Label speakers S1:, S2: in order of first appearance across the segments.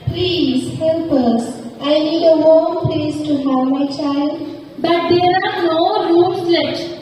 S1: Please help us. I need a warm place to have my child.
S2: But there are no rooms left.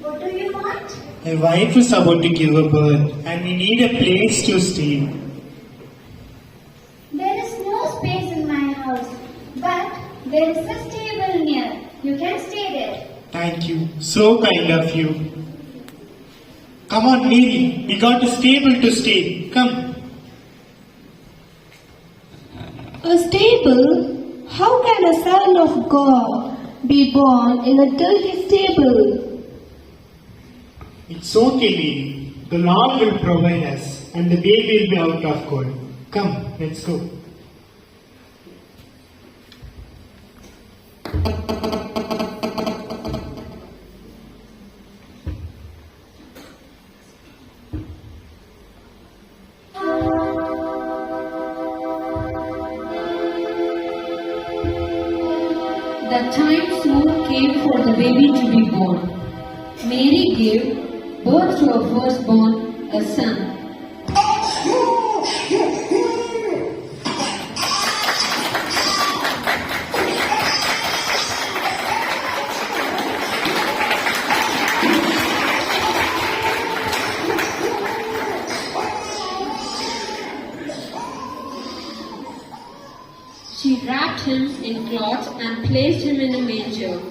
S1: What do you want?
S3: My wife is about to give a birth and we need a place to stay.
S1: There is no space in my house, but there is a stable near. You can stay there.
S3: Thank you. So kind of you. Come on, Mary. We got a stable to stay. Come.
S4: A stable? How can a son of God be born in a dirty stable?
S3: It's okay, Mary. The Lord will provide us and the baby will be out of cold. Come, let's go.
S2: The time soon came for the baby to be born. Mary gave birth to her firstborn, a son. She wrapped him in cloths and placed him in a manger.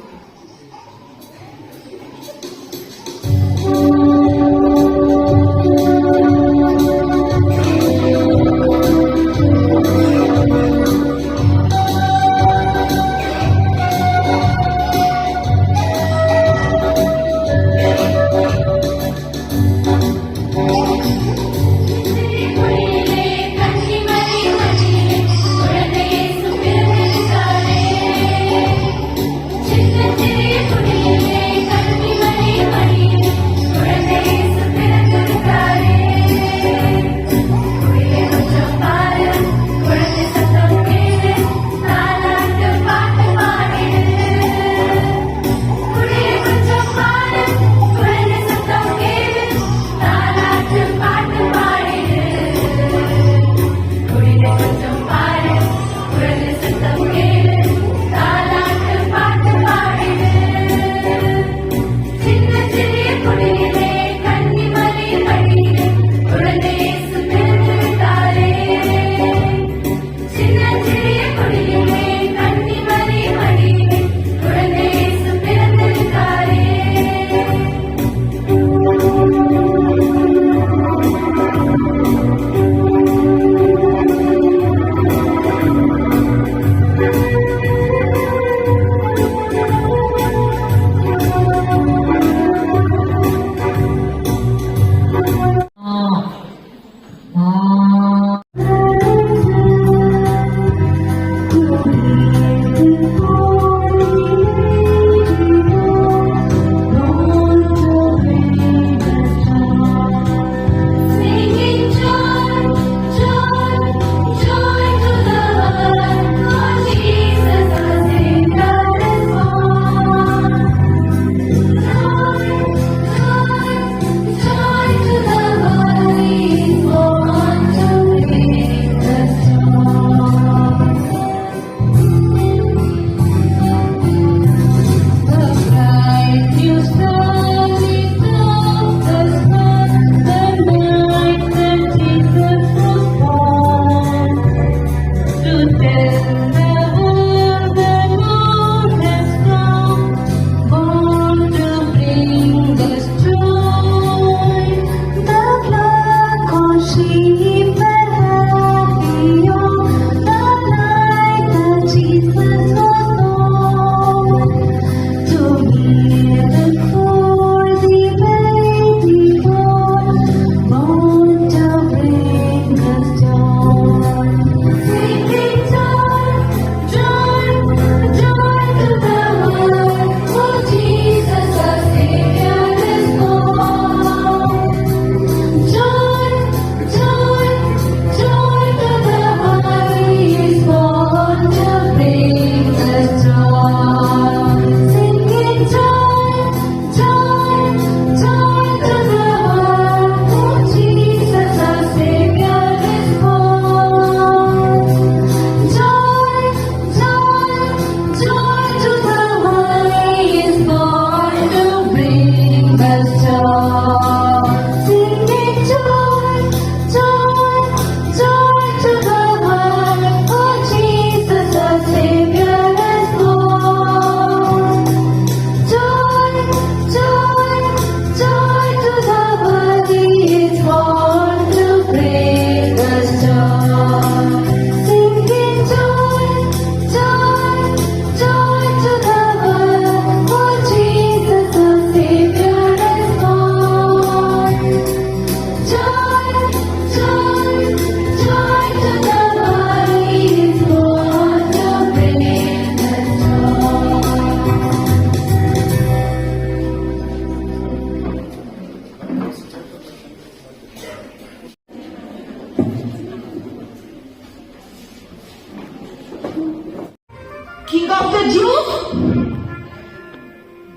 S5: King of the Jews?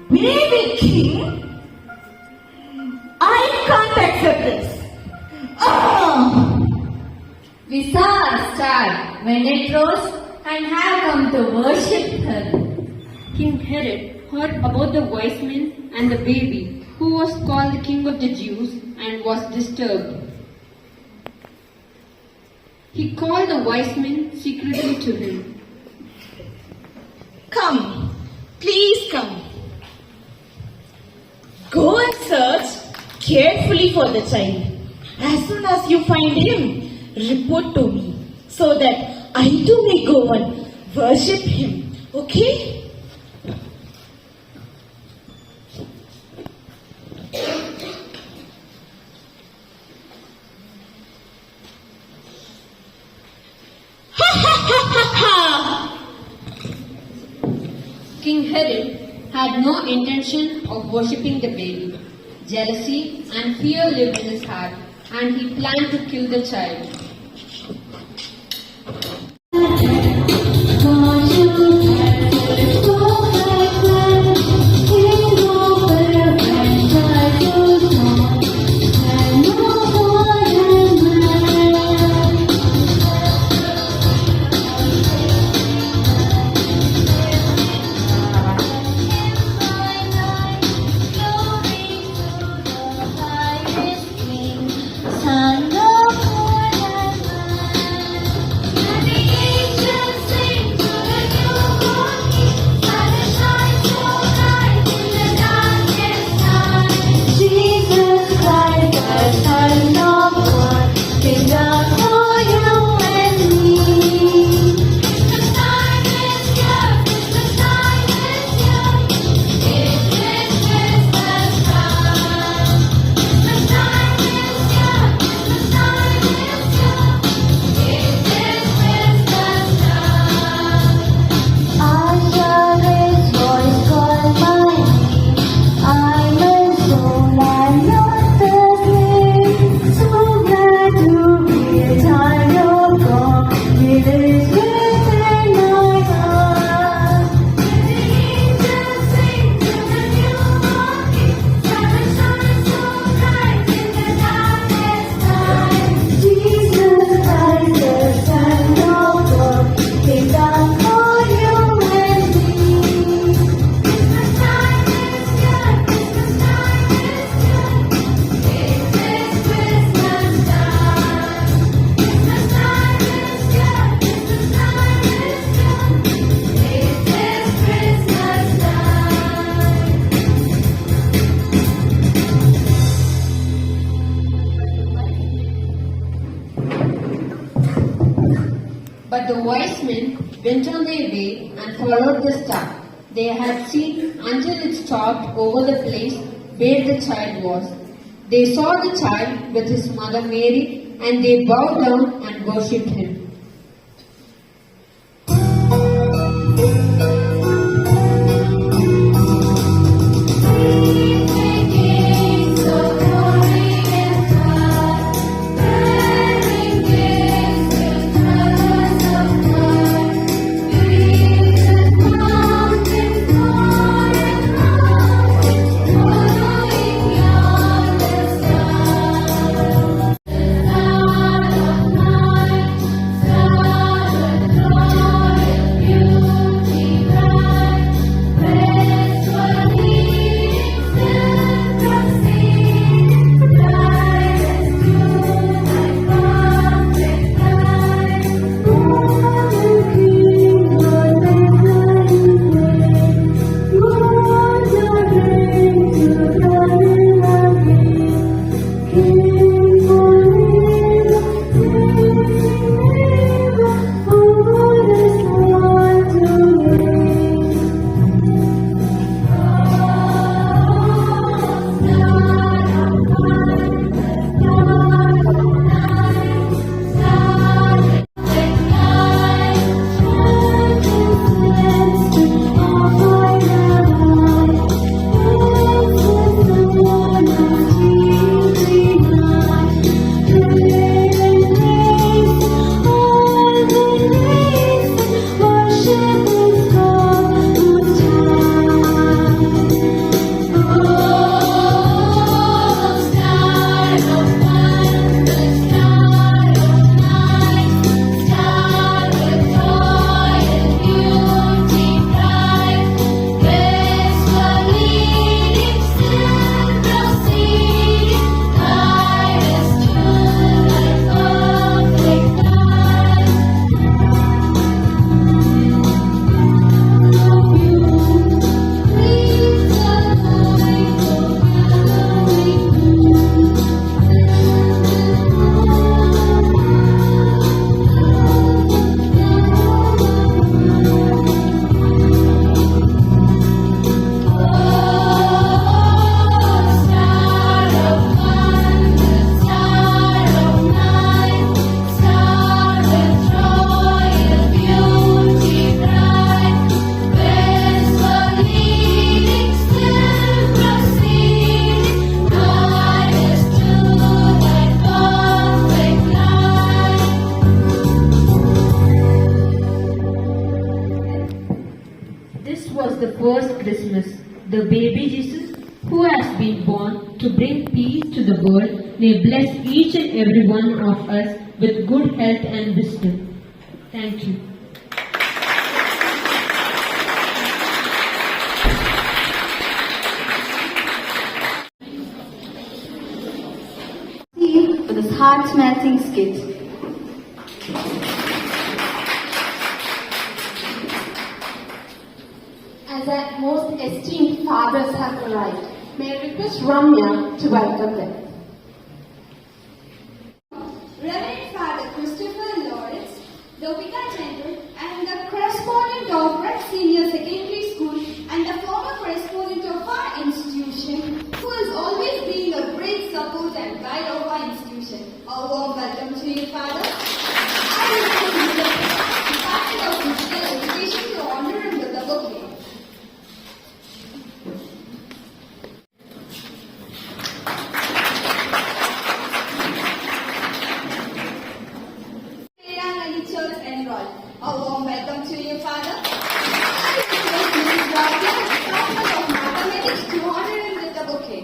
S5: Baby king? I can't accept this.
S2: We saw a star when it rose and have come to worship her.
S6: King Herod heard about the wise men and the baby, who was called the King of the Jews, and was disturbed. He called the wise men secretly to him.
S5: Come, please come. Go and search carefully for the child. As soon as you find him, report to me, so that I too may go and worship him. Okay?
S6: King Herod had no intention of worshipping the baby. Jealousy and fear lived in his heart, and he planned to kill the child. But the wise men went on their way and followed the star they had seen until it stopped over the place where the child was. They saw the child with his mother Mary, and they bowed down and worshipped him. was the first Christmas. The baby Jesus, who has been born to bring peace to the world, may bless each and every one of us with good health and wisdom. Thank you.
S1: For this heart-melting skit.
S4: As our most esteemed fathers have arrived, may I request Ramya to welcome them.
S1: Reverend Father Christopher Lawrence, the Vicar General and the correspondent of Red Senior Secondary School and the former correspondent of our institution, who has always been a great support and guide of our institution. A warm welcome to you, Father. I will the Department of Physical Education to honor him with a bouquet. Church enrolled. A warm welcome to you, Father. I request Mrs. Rabia, Department of Mathematics, to honor him with a bouquet.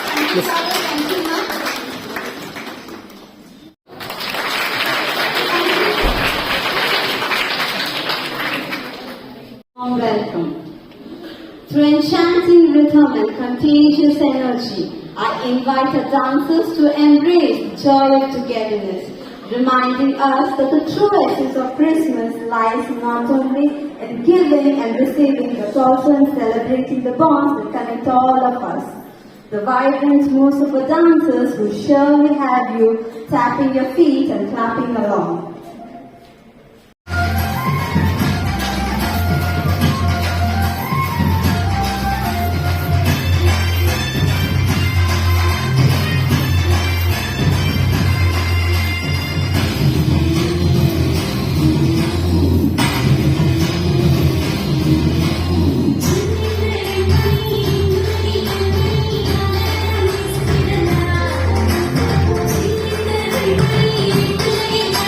S1: Thank you, Father. Thank you, ma'am.
S7: Welcome. Through enchanting rhythm and contagious energy, I invite the dancers to embrace the joy of togetherness, reminding us that the true essence of Christmas lies not only in giving and receiving, but also in celebrating the bonds that connect all of us. The vibrant moves of the dancers will surely have you tapping your feet and clapping along.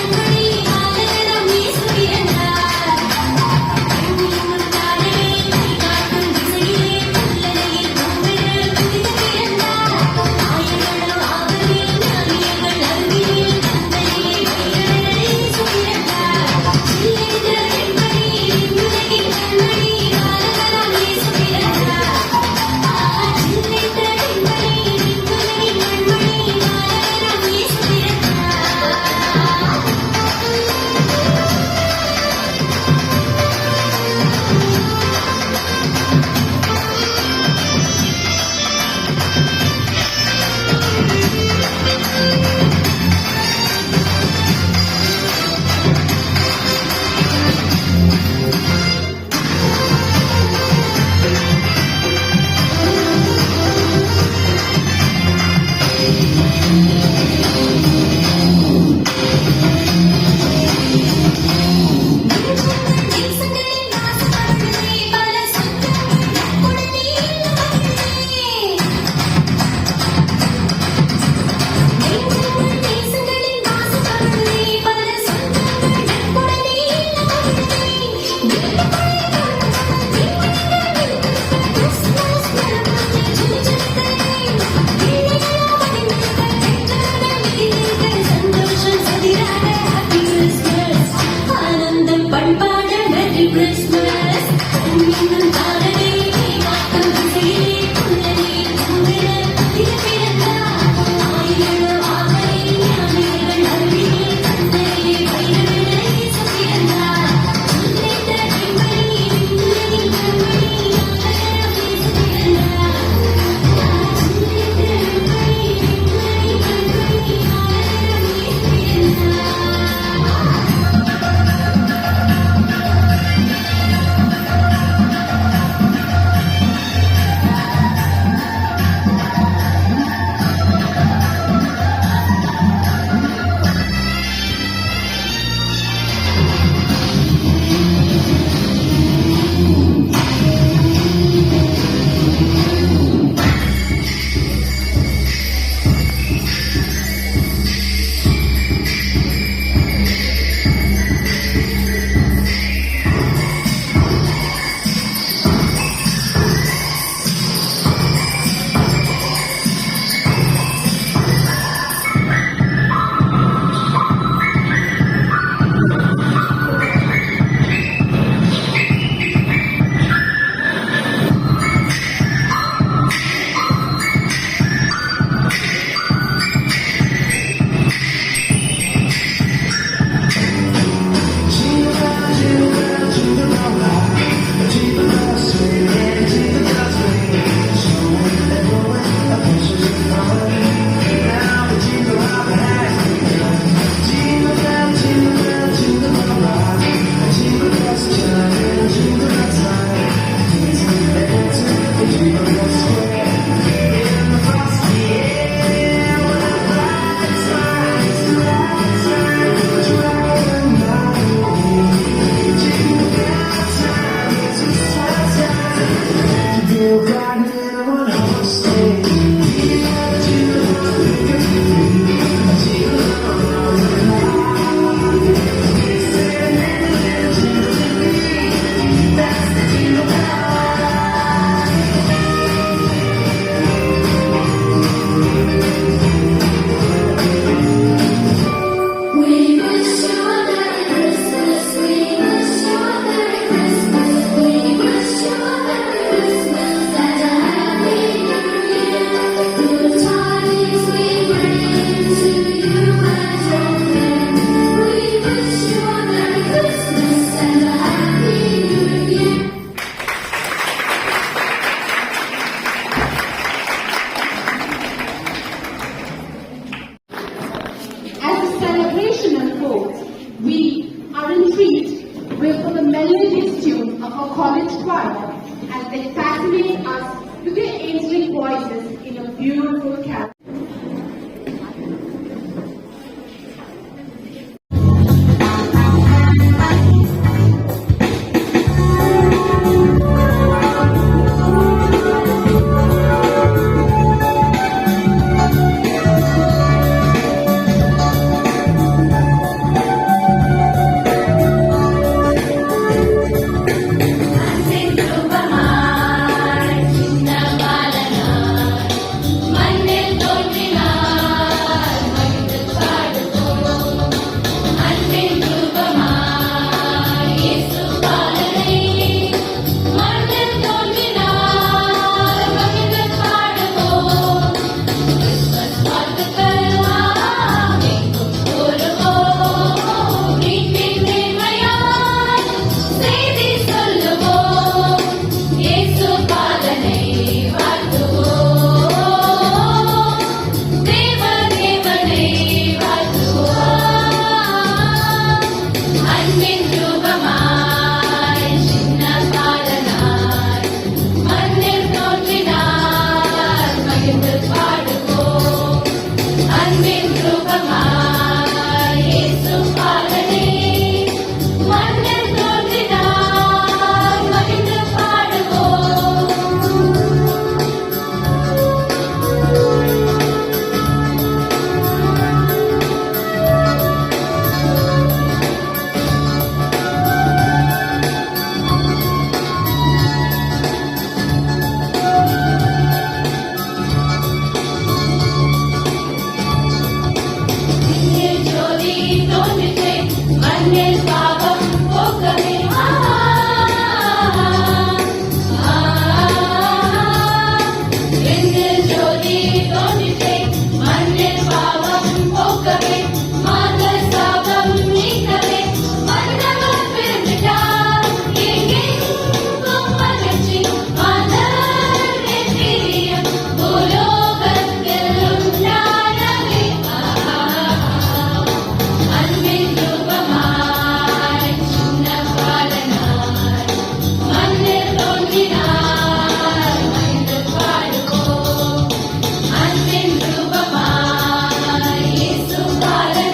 S1: Thank you.
S8: as they fascinate us with their angelic voices in a beautiful carol.
S9: Bye.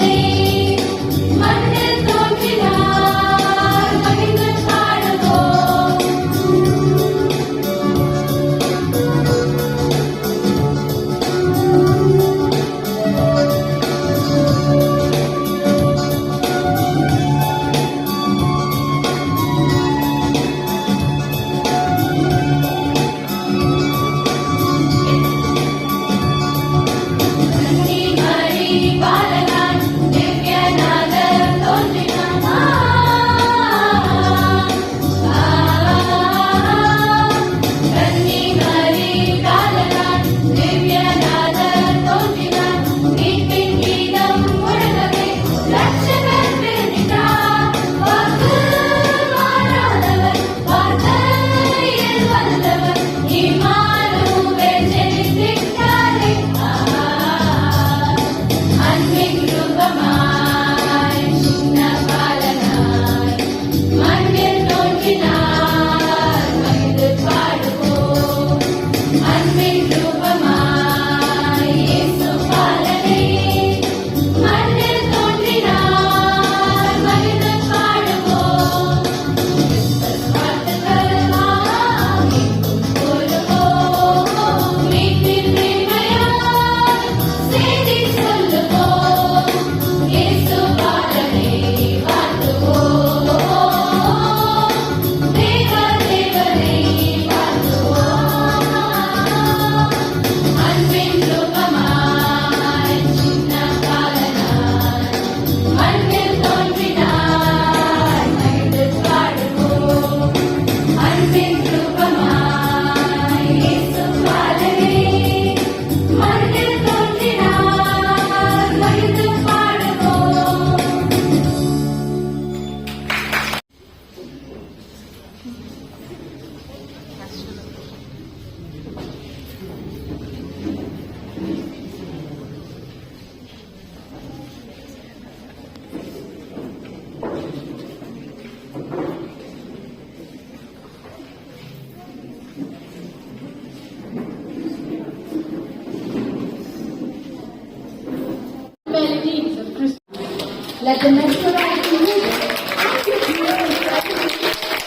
S7: Let the mesmerizing music and your beautiful presence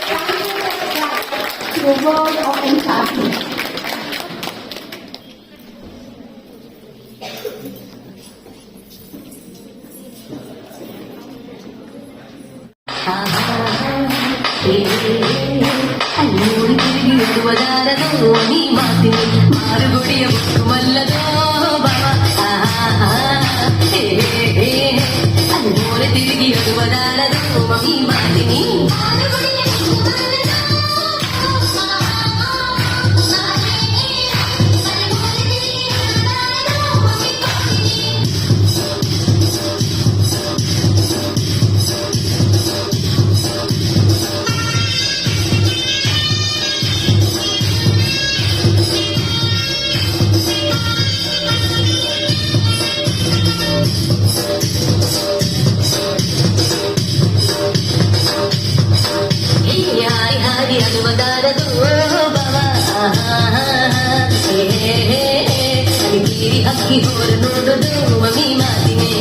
S7: transport us back to a world of enchantment.
S2: Alluri ತಿರುಗಿ ಎಡುವದಾರದೋ ನೀ ಮಾತಿನಿ ಮಾರುಗುಡಿಯ ಮಲ್ಲದೋ ಅಲ್ಲೂರಿ ತಿರುಗಿ ಎಡುವದಾರದೋ ನೀ ಮಾತಿನಿ ಅನುಮದಾರದು ಬವ ಅಕ್ಕಿ ಹೋರ ನೋಡುದು mummy ಮಾತಿನೇ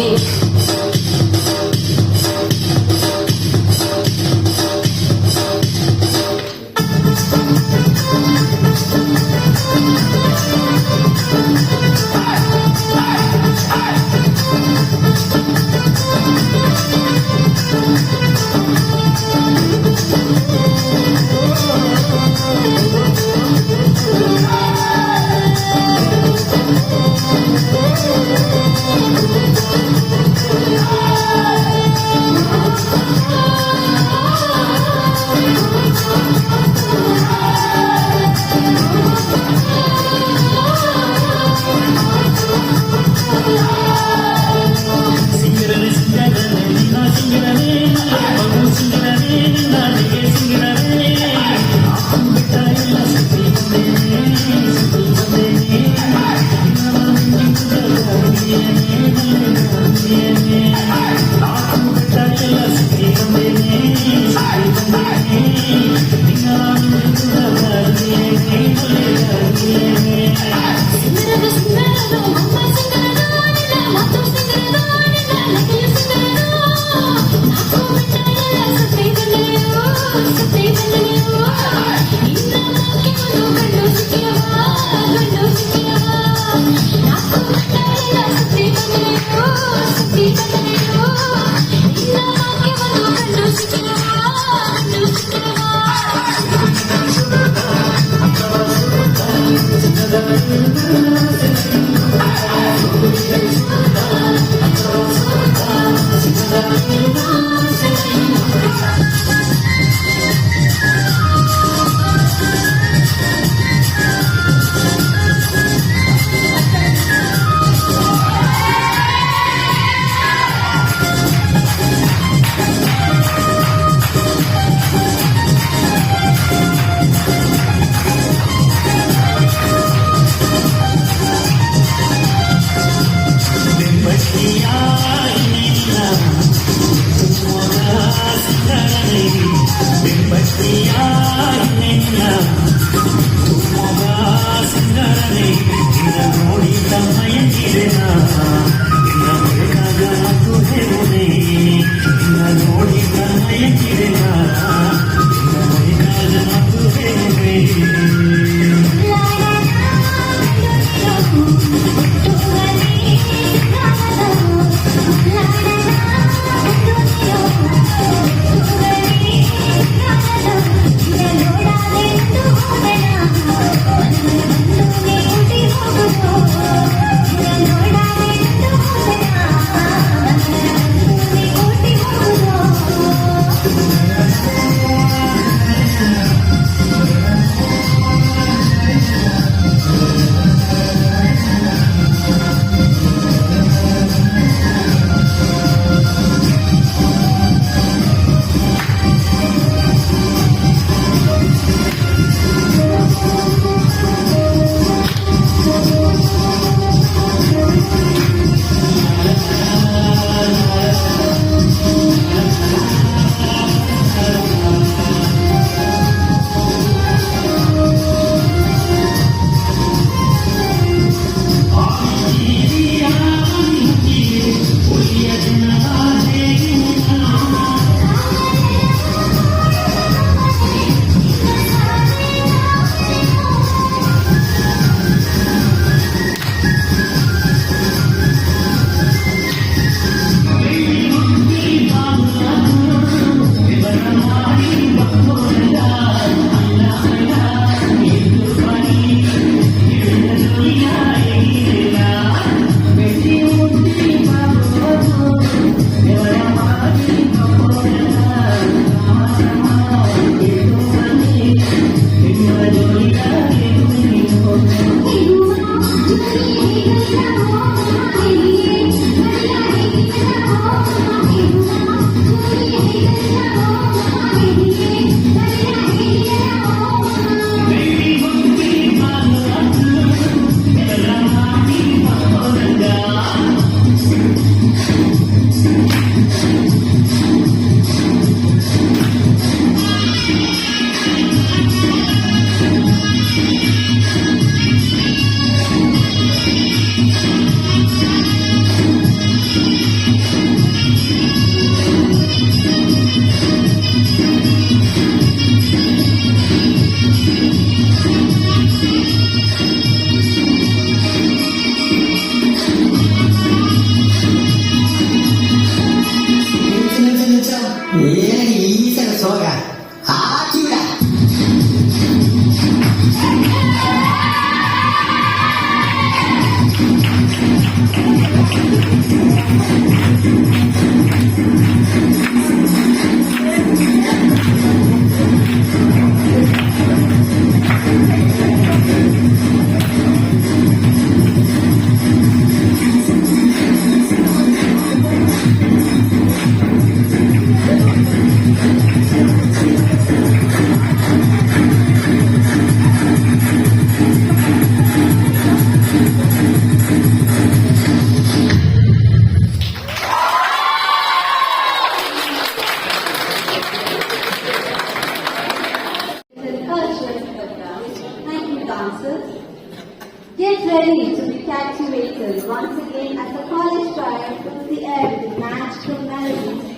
S7: April once again as the college choir fills the air with magical melodies.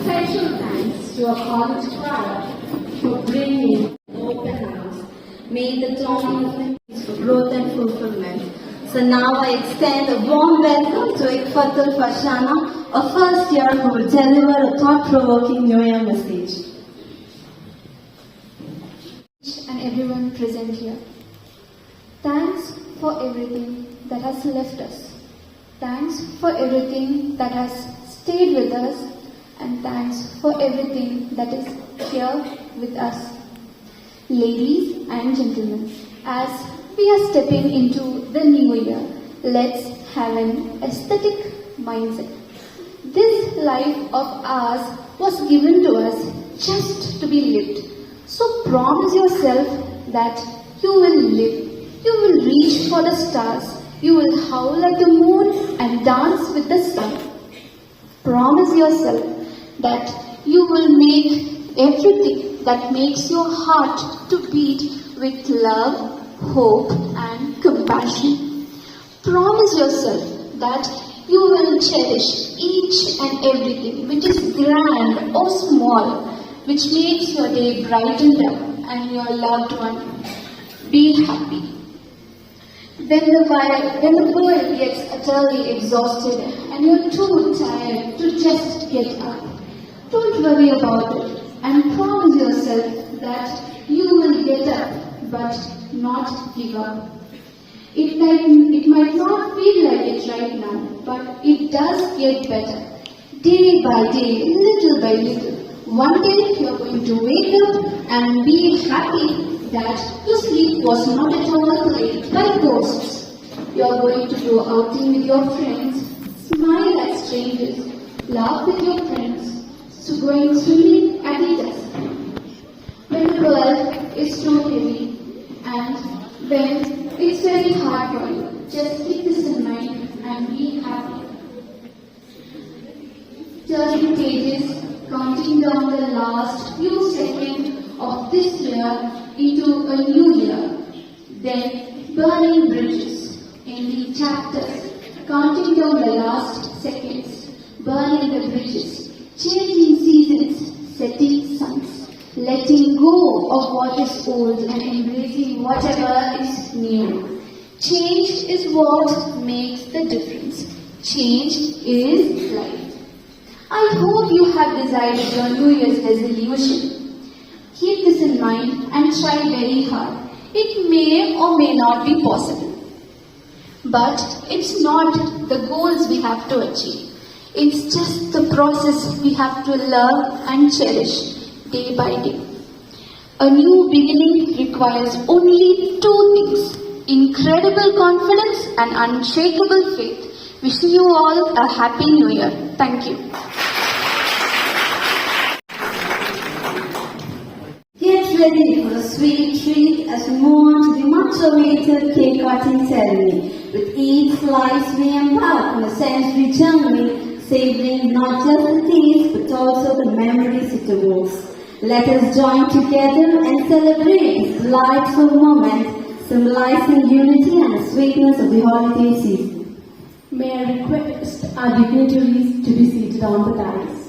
S1: Special thanks to our college choir for bringing open arms, made the dawn of peace for growth and fulfillment. So now I extend a warm welcome to Iqfatul Fashana, a first year who will deliver a thought-provoking New Year message.
S9: And everyone present here. Thanks for everything that has left us. Thanks for everything that has stayed with us. And thanks for everything that is here with us. Ladies and gentlemen, as we are stepping into the new year, let's have an aesthetic mindset. This life of ours was given to us just to be lived. So promise yourself that you will live, you will reach for the stars, you will howl at the moon and dance with the sun. Promise yourself that you will make everything that makes your heart to beat with love, hope and compassion. Promise yourself that you will cherish each and everything which is grand or small, which makes your day brightened up and your loved one be happy. When the world gets utterly exhausted and you're too tired to just get up, don't worry about it and promise yourself that you will get up but not give up. It might not feel like it right now, but it does get better. Day by day, little by little. One day you're going to wake up and be happy that your sleep was not at all plagued by ghosts. You're going to go outing with your friends, smile at strangers, laugh with your friends, so going swimming at the dusk. When the world is too heavy, and when it's very hard for you, just keep this in mind and be happy. Turning pages, counting down the last few seconds of this year into a new year, then burning bridges, ending chapters, counting down the last seconds, burning the bridges, changing seasons, setting suns, letting go of what is old and embracing whatever is new. Change is what makes the difference. Change is life. I hope you have decided your New Year's resolution. Keep this in mind and try very hard. It may or may not be possible. But it's not the goals we have to achieve. It's just the process we have to love and cherish day by day. A new beginning requires only two things: incredible confidence and unshakable faith. Wishing you all a happy new year. Thank you.
S7: Get ready for a sweet treat as we move on to the much-awaited cake cutting ceremony. With each slice, we embark on a sensory journey, savoring not just the taste but also the memories it evokes. Let us join together and celebrate this delightful moment, symbolizing unity and the sweetness of the holiday season.
S8: May I request our dignitaries to be seated on the dais.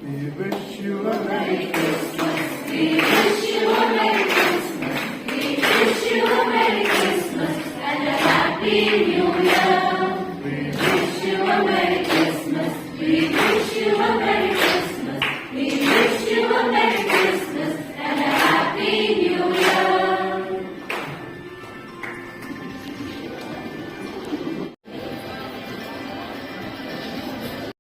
S10: We wish you a Merry Christmas. We wish you a Merry Christmas. We wish you a Merry Christmas and a Happy New Year. We wish you a Merry Christmas. We wish you a Merry Christmas. We wish you a Merry Christmas and a Happy New Year.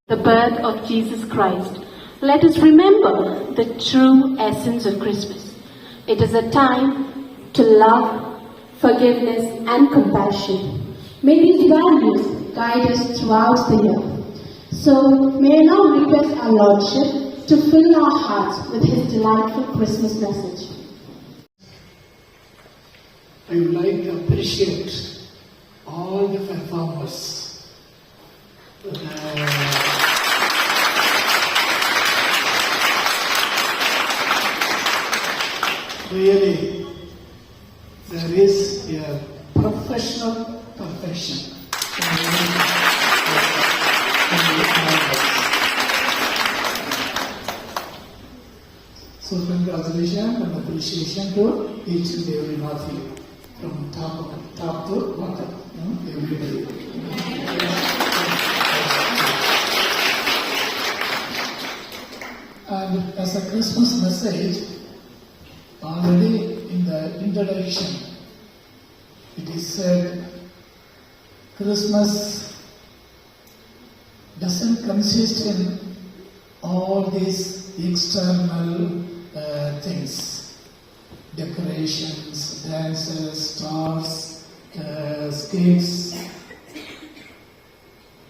S8: The birth of Jesus Christ. Let us remember the true essence of Christmas. It is a time to love, forgiveness, and compassion. May these values guide us throughout the year. So, may I now request our Lordship to fill our hearts with His delightful Christmas message.
S11: I would like to appreciate all the performers. Really, there is a professional perfection. So congratulations and appreciation to each and every one of you, from top to bottom, everybody. And as a Christmas message, already in the introduction, it is said, Christmas doesn't consist in all these external things, decorations, dances, stars, cakes,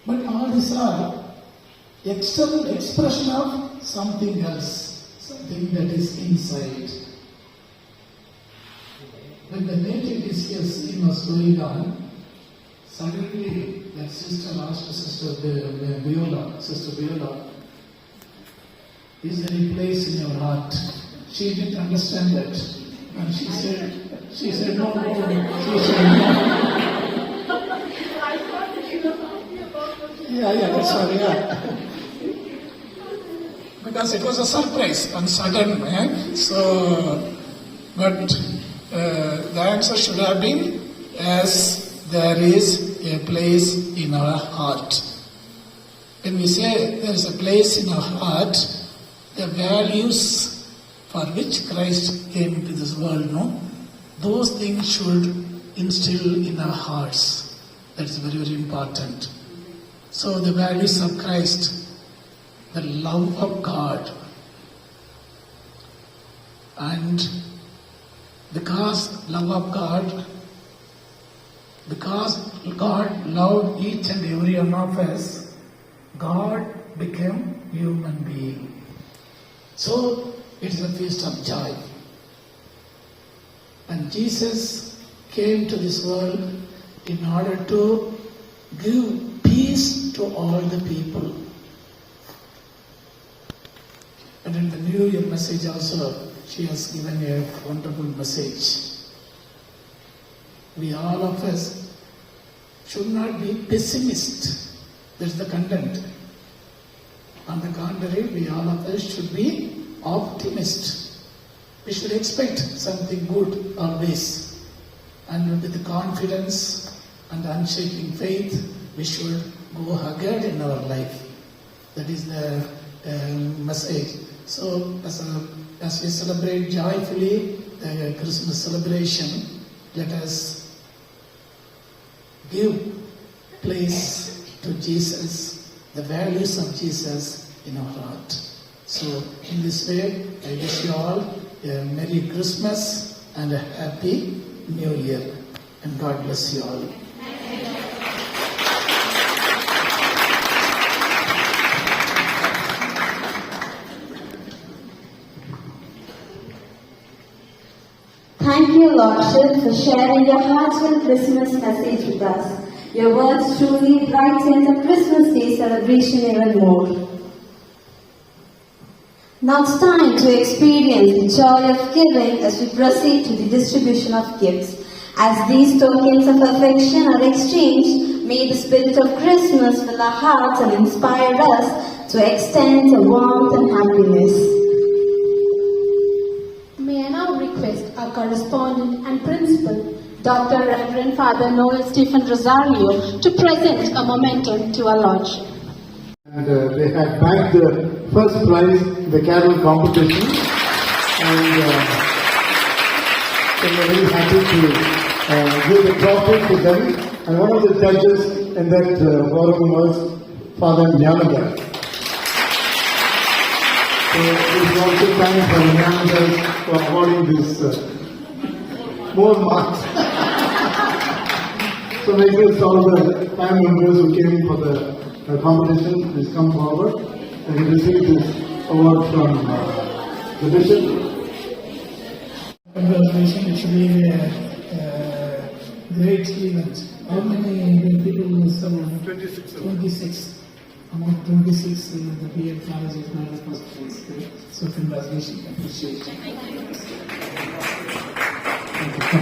S11: but all these are external expression of something else, something that is inside. When the nativity scene was going on, suddenly that sister asked Sister Viola, is there a place in your heart? She didn't understand that. And she said, no. She said, no. That's sorry, because it was a surprise and sudden, but the answer should have been, as there is a place in our heart. When we say there is a place in our heart, the values for which Christ came into this world, those things should instill in our hearts. That's very, very important. So the values of Christ, the love of God, and because love of God Because God loved each and every one of us, God became human being. So it is a feast of joy. And Jesus came to this world in order to give peace to all the people. And in the New Year message also, she has given a wonderful message. We all of us should not be pessimists. That's the content. On the contrary, we all of us should be optimists. We should expect something good always. And with the confidence and unshaking faith, we should go ahead in our life. That is the message. So as we celebrate joyfully the Christmas celebration, let us give place to Jesus, the values of Jesus in our heart. So in this way, I wish you all a Merry Christmas and a Happy New Year. And God bless you all.
S7: Thank you, Lordship, for sharing your heartfelt Christmas message with us. Your words truly brighten the Christmas Day celebration even more. Now it's time to experience the joy of giving as we proceed to the distribution of gifts. As these tokens of affection are exchanged, may the spirit of Christmas fill our hearts and inspire us to extend the warmth and happiness.
S8: May I now request our correspondent and principal, Dr. Reverend Father Noel Stephen Rosario, to present a momentum to our Lordship.
S12: And they had bagged the first prize in the carol competition, and so we are very happy to give the trophy to them. And one of the judges in that forum was Father Jnanagar. So we should also thank Father Jnanagar for awarding this more marks. So I guess all the 5 members who came for the competition, please come forward and receive this award from the Bishop.
S11: Congratulations, it should be a great event. How many people will serve?
S12: 26.
S11: 26. Among 26, the BM College is not a first place. So congratulations, appreciate it. Thank you.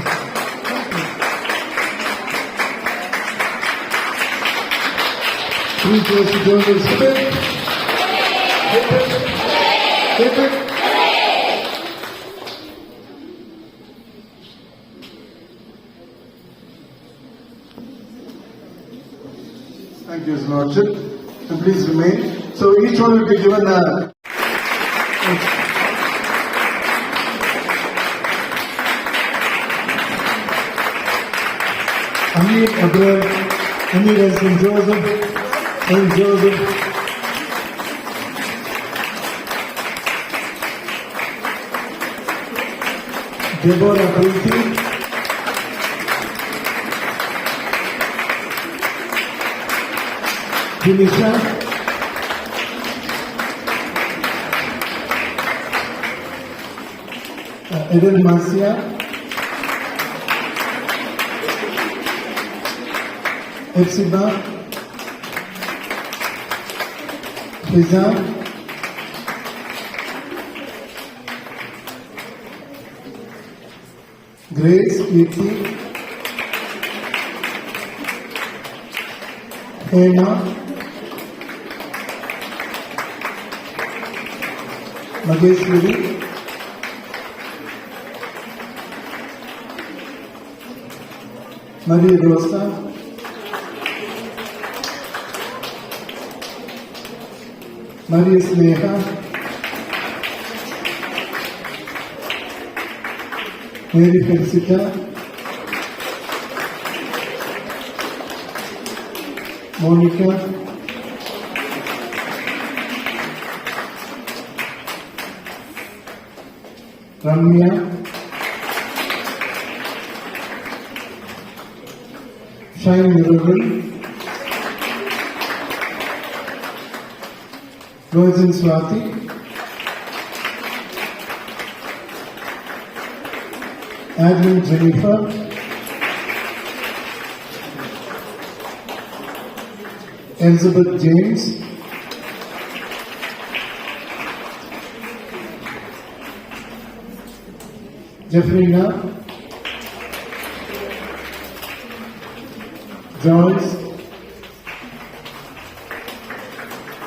S12: Please let's join us. Hip it. Hip it. Thank you, His Lordship. And please remain. So each one will be given a Amir Abdul, Amir as St. Joseph, St. Joseph. Deborah Priti. Dinisha. Eden Marcia. Epsiba. Fiza. Grace, Kirti, Hema, Mageshwari, Maria Rosa, Maria Sneha, Mary Felicita, Monica, Ramya, Shine Miracle, Virgin Swati, Adeline Jennifer, Elizabeth James, Jeffrina,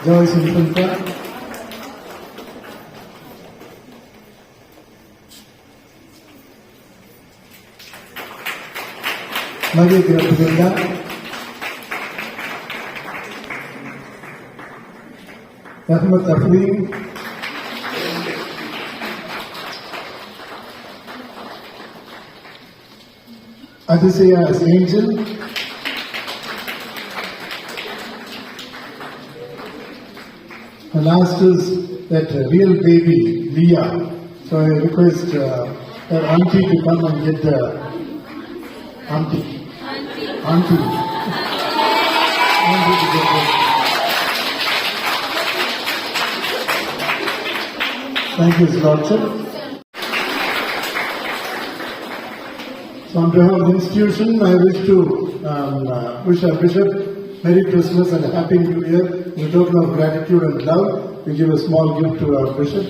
S12: Joyce Infanta, Maria Grapinda, Rahmat Afreen, Adisaya as Angel, the last is that real baby, Leah. So I request her auntie to come and get the auntie to get the. Thank you, His Lordship. So on behalf of the institution, I wish to wish our Bishop Merry Christmas and a Happy New Year. In a token of gratitude and love, we give a small gift to our Bishop.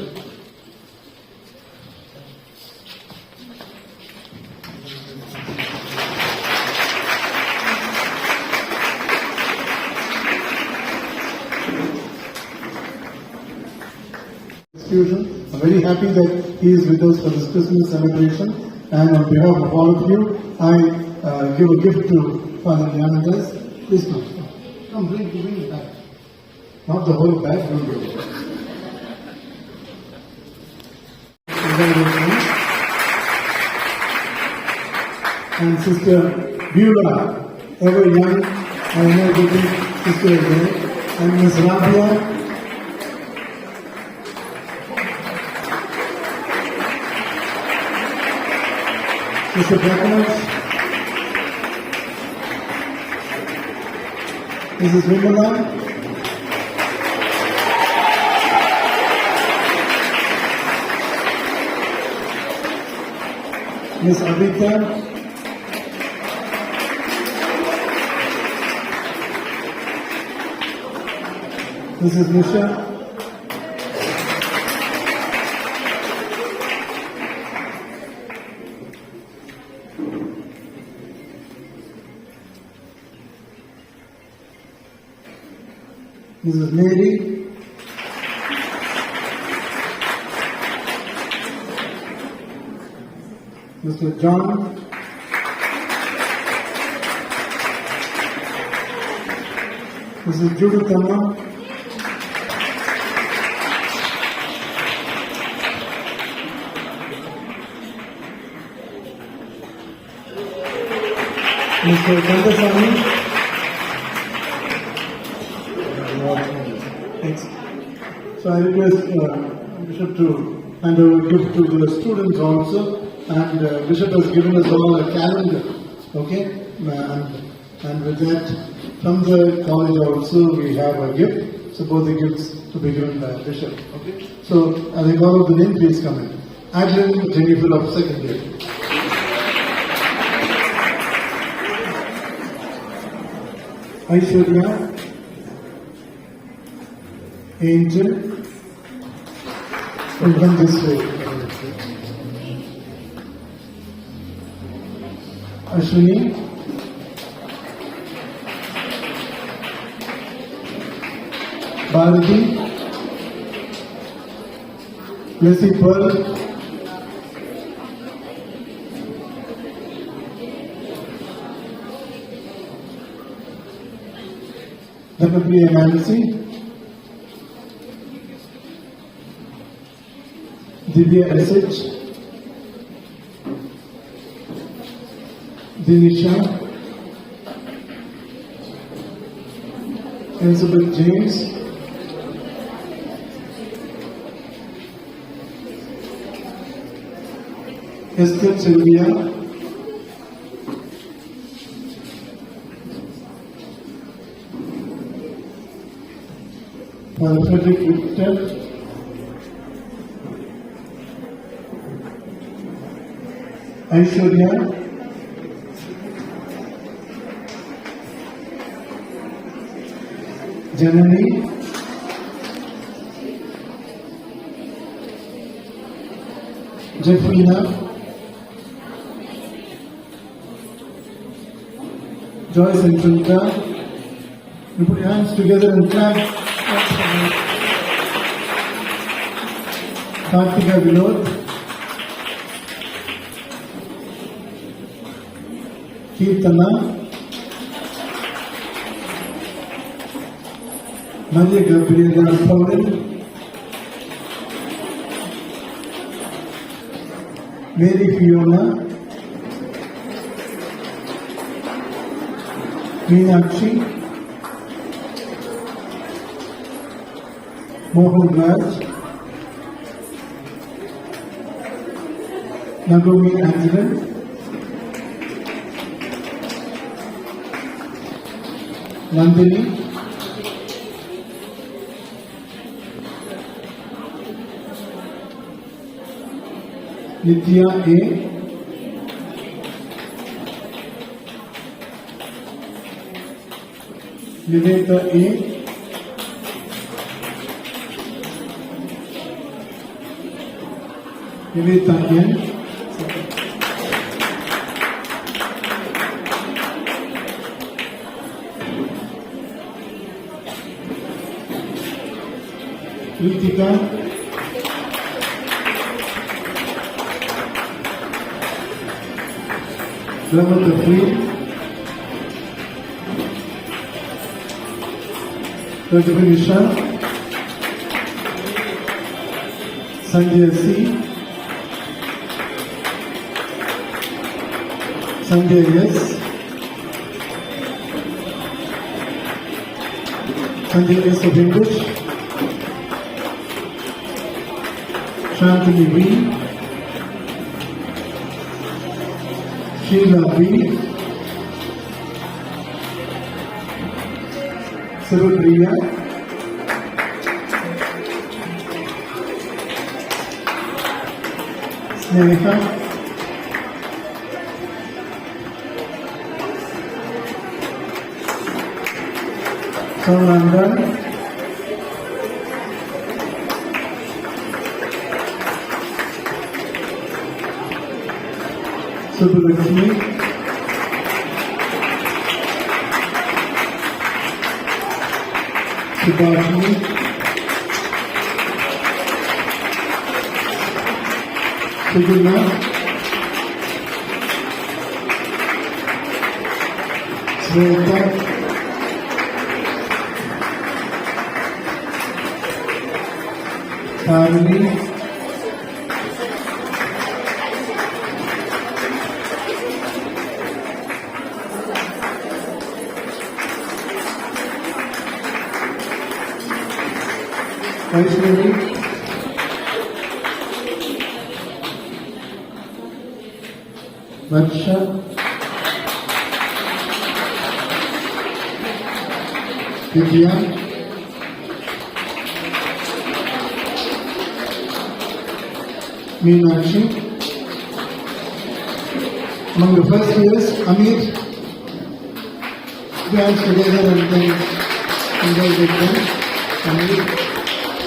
S12: I'm very happy that he is with us for this Christmas celebration, and on behalf of all of you, I give a gift to Father Leonidas. Please come, bring the bag. Not the whole bag, don't do it. And Sister Beulah, ever young, and energetic sister again, and Miss Rabia. Mr. Prakash, Mrs. Vimala, Miss Abhita, Mrs. Nisha, Mrs. Mary, Mr. John, Mrs. Judith Amma, Mr. Kandasamy. So I request Bishop to hand over a gift to the students also, and Bishop has given us all a calendar, okay? And with that, from the college also we have a gift, so both the gifts to be given by Bishop, okay? So I think all of the name please come in. Adeline Jennifer of second year. Aishwarya, Angel, will come this way. Ashwini, Bharati, Blessing Pearl, Dhanapriya Nancy, Divya SH, Dinisha, Elizabeth James, Esther Sylvia, Father Frederick Victor, Aishwarya, Janani, Jeffrina, Joyce and Trinka. You put your hands together and clap. Kartika Vinod, Kirtana, Maria Gabriela Paulin, Mary Fiona, Meenakshi, Mohan Raj, Nagomi Angela, Nandini, Nitya A, Niveta A, Niveta N, Kritika, Ramata Free, Rajabhanisha, Sanjay C, Sanjay S, Sanjay S of English, Shantini B, Sheila B, Sirupriya, Sneha, Sauranda, Subbalakshmi, Subhashini, Suguna, Sweta, Tarini, Vaishnavi, Varsha, Vidya, Meenakshi. Among the first years, Amir, hands together and then enjoy with them. Amir,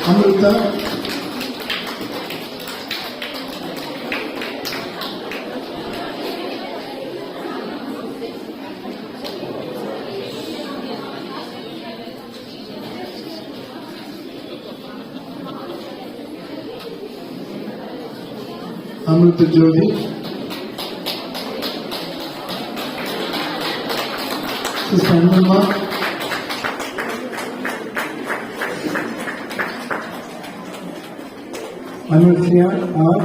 S12: Amrita, Amrita Jodi, Sister Anuma, Anushya R,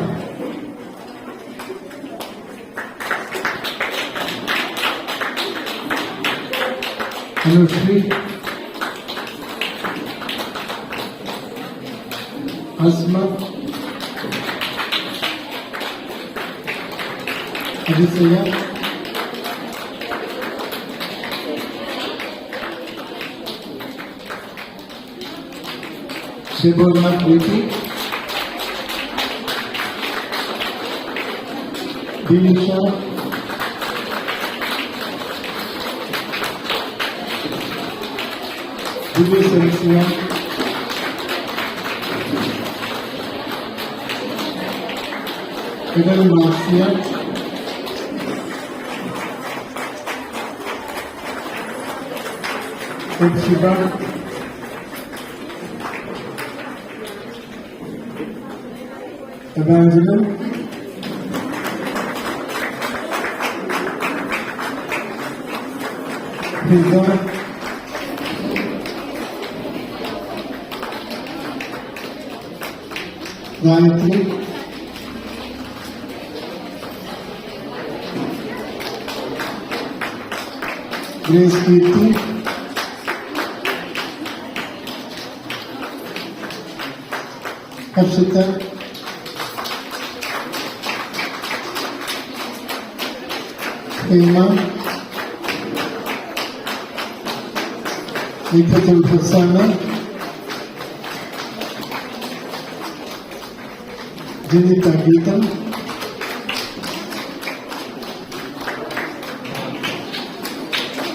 S12: Anushri, Asma, Adisaya, Deborah Preeti, Dinisha, Divya Celestia, Eden Marcia, Ed Shiba, Evangeline, Hilda, Gayatri, Grace Kirti, Harshita, Hema, Nikatul Prasanna, Janita Geetam,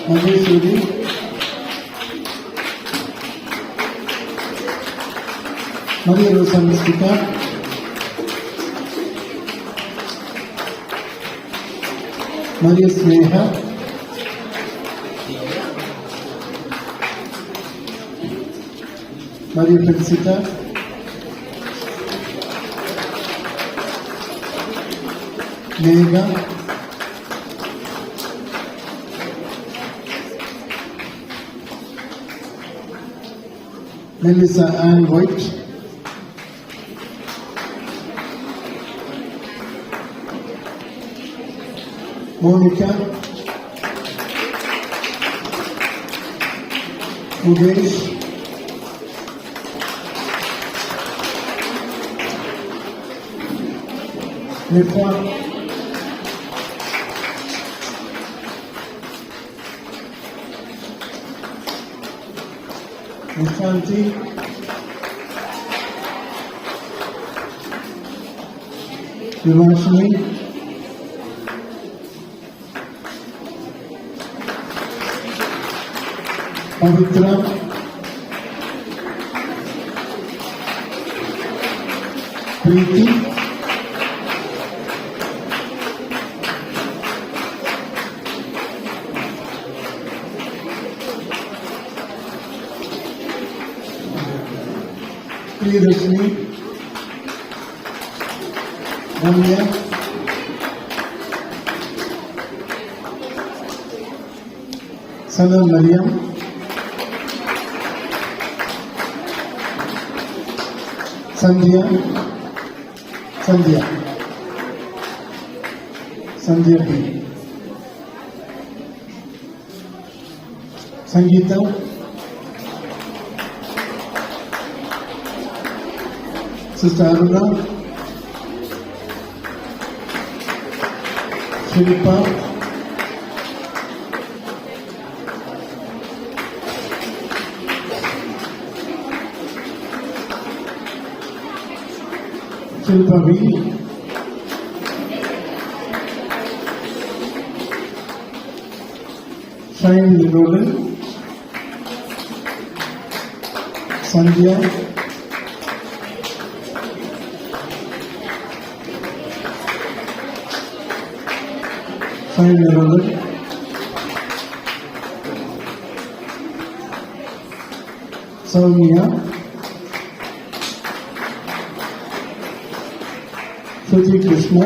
S12: Maheshwari, Maria Rosa Mystica, Maria Sneha, Maria Felicita, Megha, Melissa Ann White, Monica, Mukesh, Nifa, Nishanti, Vivashini, Pavitra, Preeti, Priyadashini, Ramya, Sana Mariam, Sandhya, Sandhya B, Sangeeta, Sister Aruna, Shilpa, Shilpa V, Shine Roland, Sandhya, Shine Roland, Soumya, Shruti Krishna,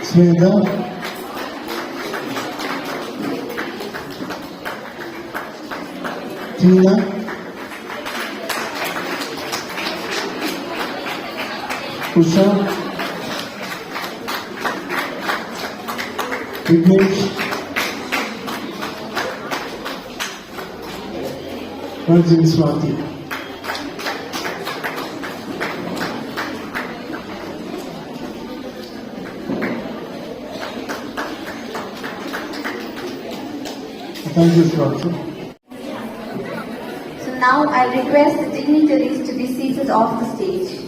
S12: Sweda, Tina, Usha, Vignesh, Virgin Swati. Thank you, Scott.
S7: So now I request the dignitaries to be seated off the stage.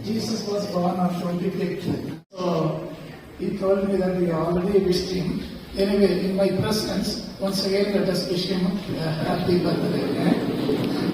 S11: Jesus was born on 25th. So he told me that we already wished him. Anyway, in my presence, once again let us wish him a happy birthday.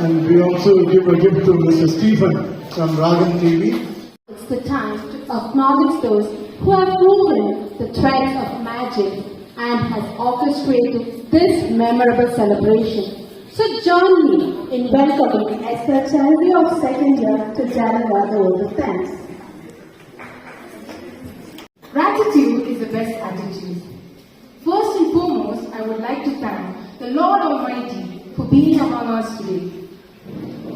S12: And we also give a gift to Mr. Stephen from Ragam TV.
S8: It's the time to acknowledge those who have woven the threads of magic and has orchestrated this memorable celebration. So join me in welcoming Esther Chalvi of second year to deliver the vote of thanks.
S13: Gratitude is the best attitude. First and foremost, I would like to thank the Lord Almighty for being among us today.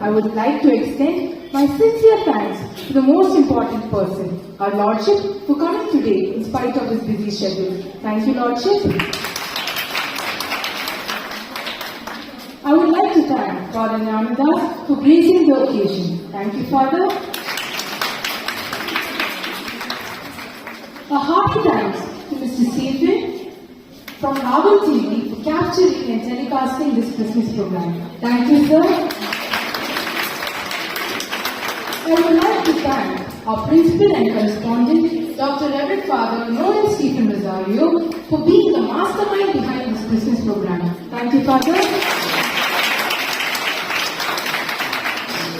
S13: I would like to extend my sincere thanks to the most important person, our Lordship, for coming today in spite of his busy schedule. Thank you, Lordship. I would like to thank Father Namidas for gracing the occasion. Thank you, Father. A hearty thanks to Mr. Stephen from Ragam TV for capturing and telecasting this Christmas program. Thank you, sir. I would like to thank our principal and correspondent, Dr. Reverend Father Nolan Stephen Rosario, for being the mastermind behind this Christmas program. Thank you, Father.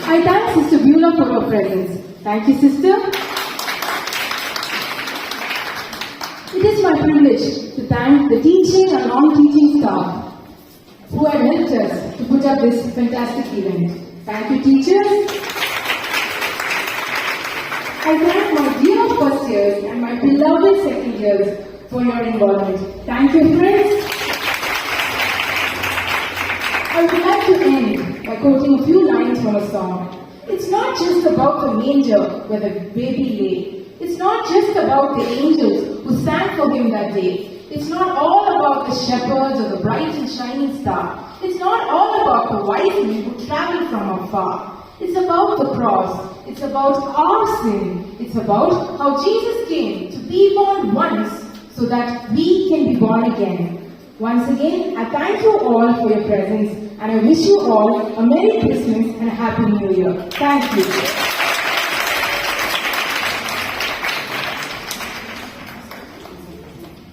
S13: I thank Sister Beulah for her presence. Thank you, Sister. It is my privilege to thank the teaching and non-teaching staff who have helped us to put up this fantastic event. Thank you, teachers. I thank my dear first years and my beloved second years for your involvement. Thank you, friends. I would like to end by quoting a few lines from a song. It's not just about the manger where the baby lay. It's not just about the angels who sang for him that day. It's not all about the shepherds or the bright and shining star. It's not all about the wise men who traveled from afar. It's about the cross. It's about our sin. It's about how Jesus came to be born once so that we can be born again. Once again, I thank you all for your presence and I wish you all a Merry Christmas and a Happy New Year. Thank you.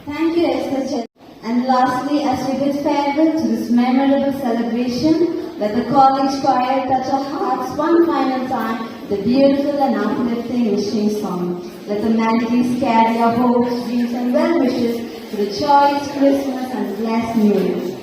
S7: Thank you, Esther. And lastly, as we bid farewell to this memorable celebration, let the college choir touch our hearts one final time, the beautiful and uplifting wishing song. Let the melodies carry our hopes, dreams and well wishes for the joyous Christmas and blessed New Year.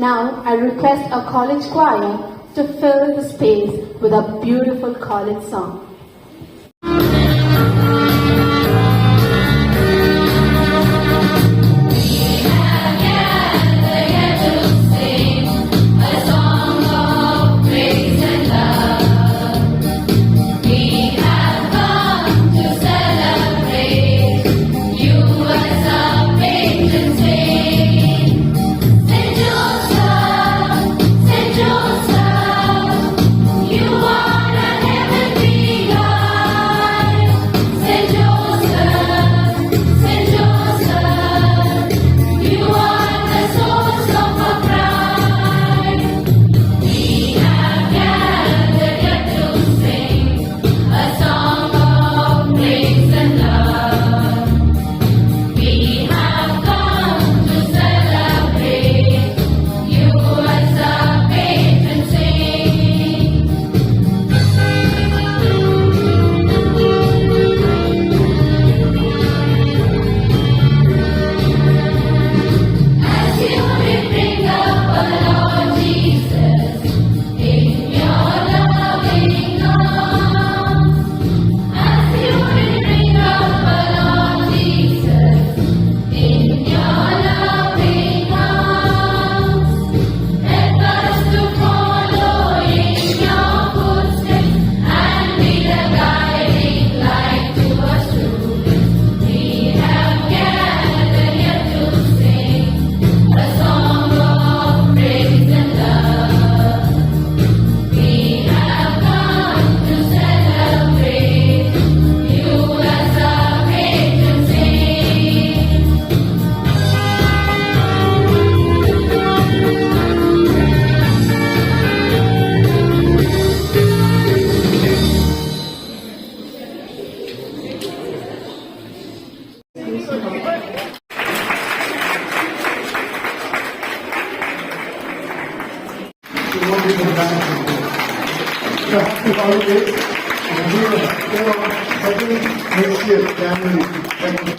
S8: Now I request our college choir to fill the space with a beautiful college song.
S12: Happy holidays. And we will next year, January.